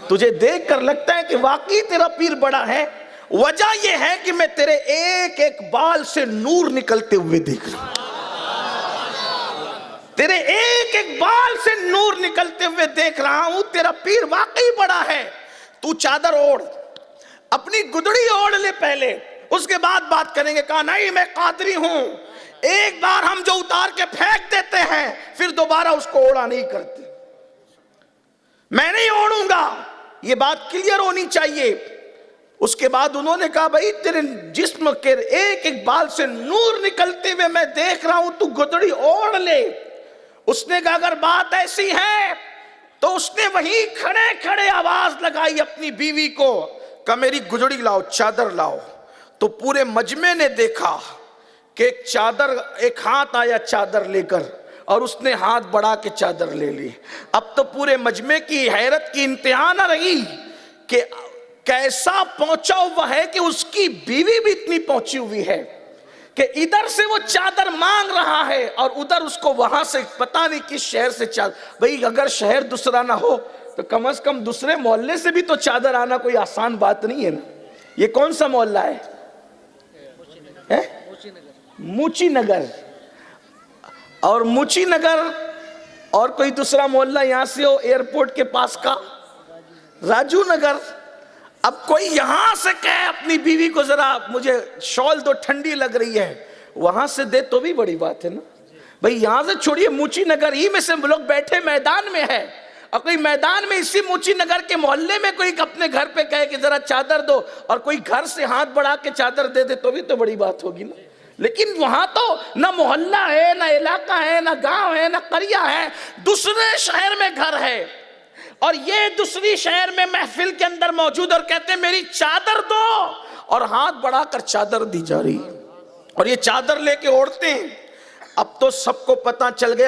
तुझे देखकर लगता है कि वाकई तेरा पीर बड़ा है। वजह यह है कि मैं तेरे एक एक बाल से नूर निकलते हुए देख रहा हूं, तेरे एक एक बाल से नूर निकलते हुए देख रहा हूं। तेरा पीर वाकई बड़ा है। तू चादर ओढ़, अपनी गुदड़ी ओढ़ ले पहले, उसके बाद बात करेंगे। कहा नहीं, मैं कादरी हूं, एक बार हम जो उतार के फेंक देते हैं फिर दोबारा उसको ओढ़ा नहीं करते, मैं नहीं ओढ़ूंगा। ये बात क्लियर होनी चाहिए। उसके बाद उन्होंने कहा भाई तेरे जिस्म के एक एक बाल से नूर निकलते हुए मैं देख रहा हूं, तू गुदड़ी ओढ़ ले। उसने कहा अगर बात ऐसी है तो उसने वहीं खड़े खड़े आवाज लगाई अपनी बीवी को, कहा मेरी गुदड़ी लाओ, चादर लाओ। तो पूरे मजमे ने देखा कि एक चादर, एक हाथ आया चादर लेकर और उसने हाथ बढ़ा के चादर ले ली। अब तो पूरे मजमे की हैरत की इंतहा न रही कि कैसा पहुंचा हुआ है कि उसकी बीवी भी इतनी पहुंची हुई है कि इधर से वो चादर मांग रहा है और उधर उसको वहां से पता नहीं किस शहर से चादर। भाई अगर शहर दूसरा ना हो तो कम से कम दूसरे मोहल्ले से भी तो चादर आना कोई आसान बात नहीं है ना। ये कौन सा मोहल्ला है? मूची नगर। और मूची नगर और कोई दूसरा मोहल्ला यहां से हो एयरपोर्ट के पास का राजू नगर। अब कोई यहां से कहे अपनी बीवी को जरा मुझे शॉल दो, ठंडी लग रही है, वहां से दे तो भी बड़ी बात है ना। भाई यहां से छोड़िए, मूची नगर ही में से लोग बैठे मैदान में है और कोई मैदान में इसी मूची नगर के मोहल्ले में कोई अपने घर पे कहे कि जरा चादर दो और कोई घर से हाथ बढ़ा के चादर दे दे तो भी तो बड़ी बात होगी ना। लेकिन वहां तो ना मोहल्ला है, ना इलाका है, ना गांव है, ना करिया है, दूसरे शहर में घर है और ये दूसरी शहर में महफिल के अंदर मौजूद और कहते हैं मेरी चादर दो, और हाथ बढ़ाकर चादर दी जा रही और ये चादर लेके ओढ़ते हैं। अब तो सबको पता चल गया।